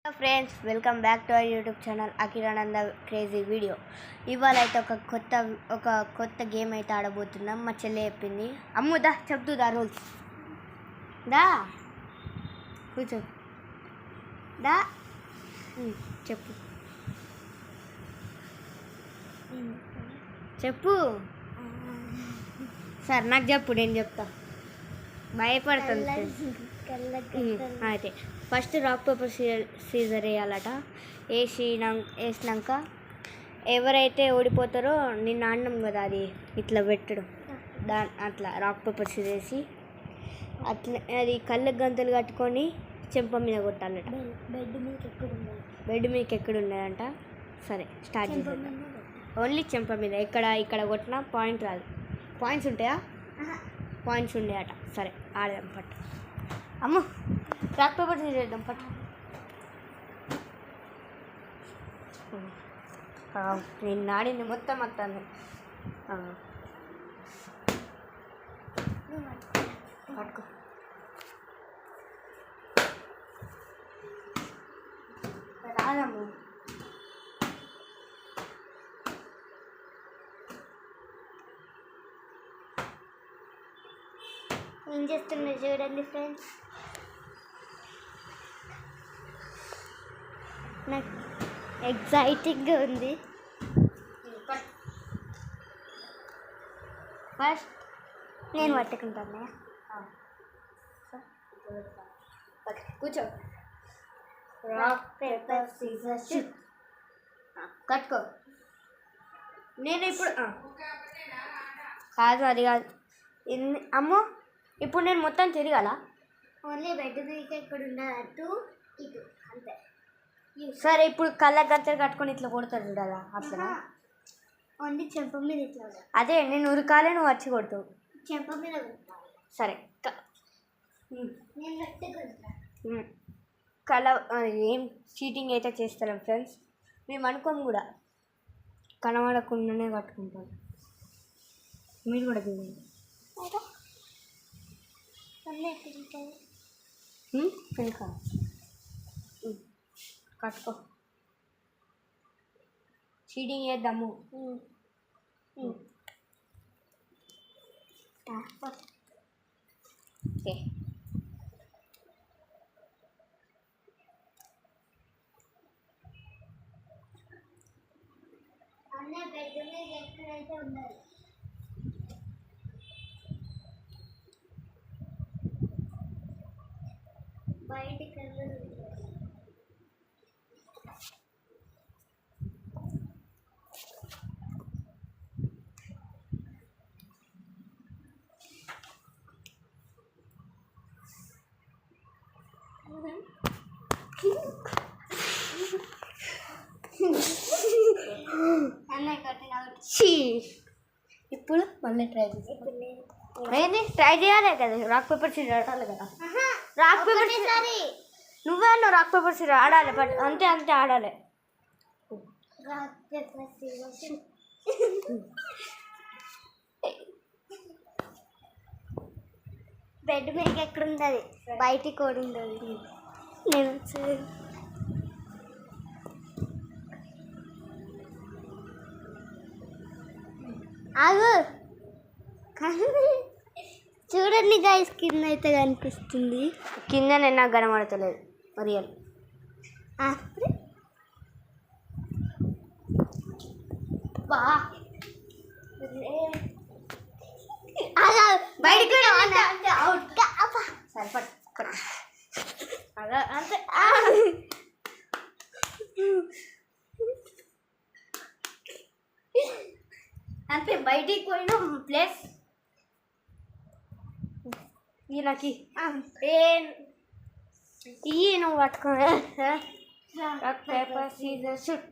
Hello friends, welcome back to our YouTube channel Akhilananda crazy video. ఇవాళ అయితే ఒక కొత్త గేమ్ అయితే ఆడబోతున్నాం. మా చెల్లి చెప్పింది. అమ్ము దా చెప్తుందా రూల్స్? దా కూర్చో, దా చెప్పు చెప్పు సార్ నాకు చెప్పు, నేను చెప్తా. భయపడుతుంది. అయితే ఫస్ట్ రాక్ పేపర్ సీజర్ వేయాలట. వేసినాక ఎవరైతే ఓడిపోతారో నిన్న ఆడినాం కదా, అది ఇట్లా పెట్టడం, అట్లా రాక్ పేపర్ సీజర్ వేసి అట్లా అది కళ్ళకు గంతలు కట్టుకొని చెంప మీద కొట్టాలట. బెడ్ మీదకి ఎక్కడ ఉండదంట. సరే స్టార్ట్ చేద్దాం. ఓన్లీ చెంప మీద, ఇక్కడ కొట్టినా పాయింట్ రాదు. పాయింట్స్ ఉంటాయా? పాయింట్స్ ఉండేయట. సరే ఆడదాం పట్టు. అమ్మ రాక్ పేపర్ చేద్దాం పట్టు. నేను ఆడింది మొత్తం వస్తుంది. పట్టుకో. రాదమ్ము. ఏం చేస్తున్నా చూడండి ఫ్రెండ్స్. నాకు ఎగ్జైటింగ్గా ఉంది. ఫస్ట్ నేను పట్టుకుంటాను. కూర్చో. Rock paper scissor shoot. కట్టుకో. నేను ఇప్పుడు కాదు, అది కాదు. అమ్మో, ఇప్పుడు నేను మొత్తం తిరగాల? ఓన్లీ బెడ్ మీద ఇక్కడ ఉండదు, ఇటు అంతే. సరే ఇప్పుడు కళ్ళ గంతలు కట్టుకొని ఇట్లా కొడతారు చూడాలా, అట్లా ఓన్లీ చెంప మీద ఇట్లా. అదే నేను ఉరకాలే, నువ్వు వచ్చి కొడతావు చెంప మీద. సరే కళ్ళ ఏం చీటింగ్ అయితే చేస్తాం ఫ్రెండ్స్. మేము అనుకోము కూడా, కనబడకుండానే కట్టుకుంటాం. మీరు కూడా చూడండి. ఇంకా కట్టుకో. చీటింగ్ చేద్దాము. ఓకే. ఎక్కడైతే ఉండాలి బయటికి ఇప్పుడు మళ్ళీ ట్రై చేయాలి. ట్రై చేయాలి కదా, రాక్ పేపర్ సీజర్ ఆడాలి కదా. రాక్ పేపర్ నువ్వే అన్నావు, రాక్ పేపర్ సీజర్ ఆడాలి. బట్ అంతే ఆడాలి. Rock paper Caesar. బెడ్ మీద ఎక్కడ ఉండదు, బయటికి కూడా ఉండదు. నేను ఆగు. చూడండి గైస్, కింద అయితే కనిపిస్తుంది. కింద నేను నాకు కనబడతలేదు రియల్. బయటికి అంతే. అంతే బయటికి పోయిన ప్లేస్ ఈయనకి నువ్వు పట్టుకో. Paper scissor shoot.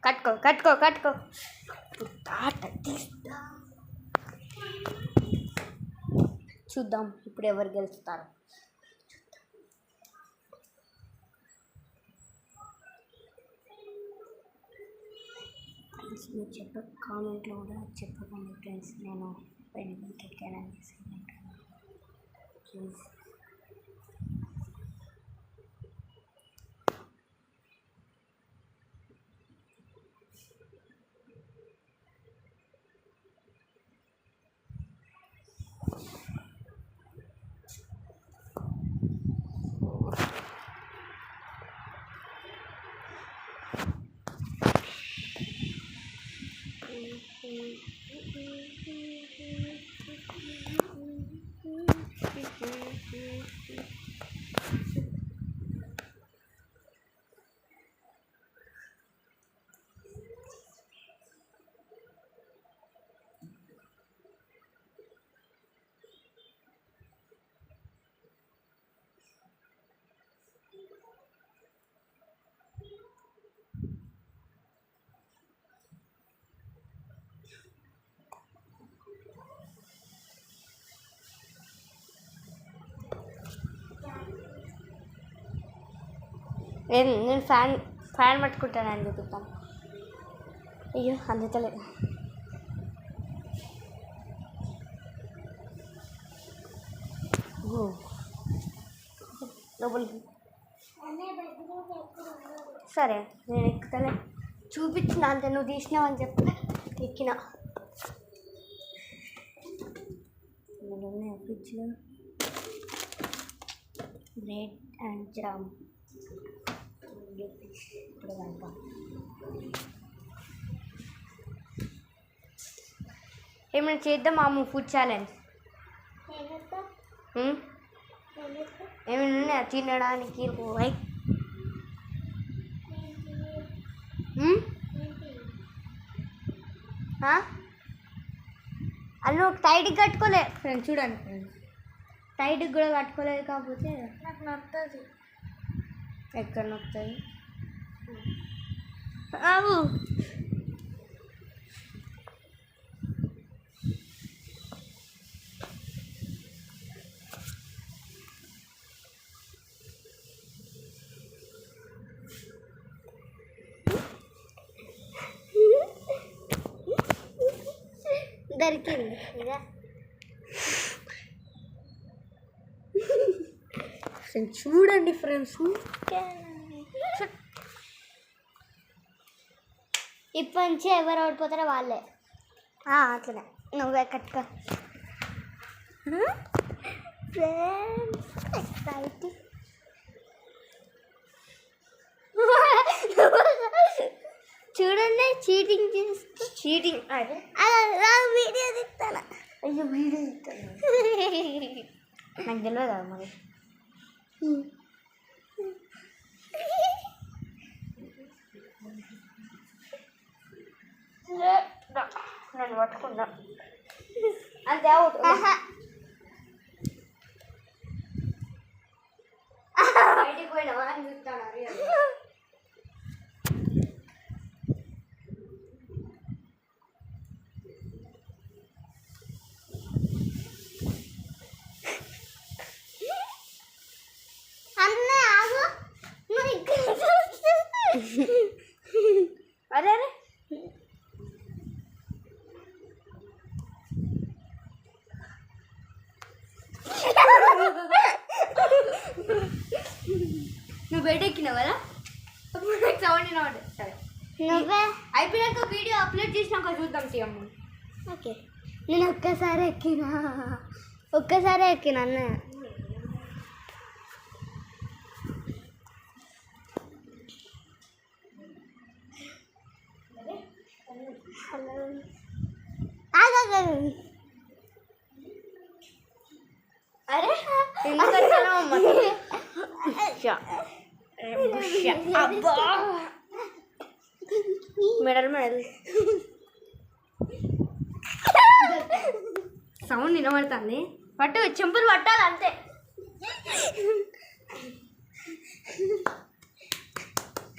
కట్టుకో. చూద్దాం ఇప్పుడు ఎవరు గెలుస్తారు. మీరు కామెంట్లో కూడా చెప్పకండి ఫ్రెండ్స్, నేను పెయింటింగ్ ఎక్కానని ప్లీజ్. నేను ఫ్యాన్ పట్టుకుంటానని చూపిస్తాను. అయ్యో అందుతలేదు. లోపలికి సరే నేను ఎక్కుతలే, చూపించిన అంతే, నువ్వు తీసినావని చెప్పి ఎక్కిన. ఫ్రిడ్జ్లో బ్రెడ్ అండ్ జామ్ ఇప్పుడు కనుక ఏమైనా చేద్దాం అమ్మ, ఫుడ్ ఛాలెంజ్ ఏమైనా ఉన్నాయా తినడానికి? లైక్ అల్లు టైట్కి కట్టుకోలే ఫ్రెండ్స్, చూడండి ఫ్రెండ్స్, టైట్కి కూడా కట్టుకోలేదు. కాకపోతే నాకు నొస్తుంది. ఎక్కడ నొస్తుంది? అవు దొరికింది. చూడండి ఫ్రెండ్స్, ఇప్పటి నుంచి ఎవరు ఓడిపోతారో వాళ్ళే. అట్లనే నువ్వే కట్టుకో ఫ్రెండ్స్. ఎక్సైటింగ్. చూడండి చీటింగ్ చేస్తూ, చీటింగ్ వీడియో తీస్తాను. అయ్యో వీడియో తీస్తాను, నాకు తెలియదు మరి. నన్ను పట్టుకున్నా అంతే, అవుట్. బయటికి పోయినావా అని చూస్తాను. అరే అరే నువ్వు బయట ఎక్కినావు కదా, అప్పుడు నాకు సౌండ్ వినవాడు. సరే నువ్వే అయిపోయాక వీడియో అప్లోడ్ చేసినాక చూద్దాం తీయమ్మ. ఓకే, నేను ఒక్కసారి ఎక్కినా అన్న. అరే మెడల్ సౌండ్ వినబడుతుంది. చెంపులు పట్టాలి అంతే.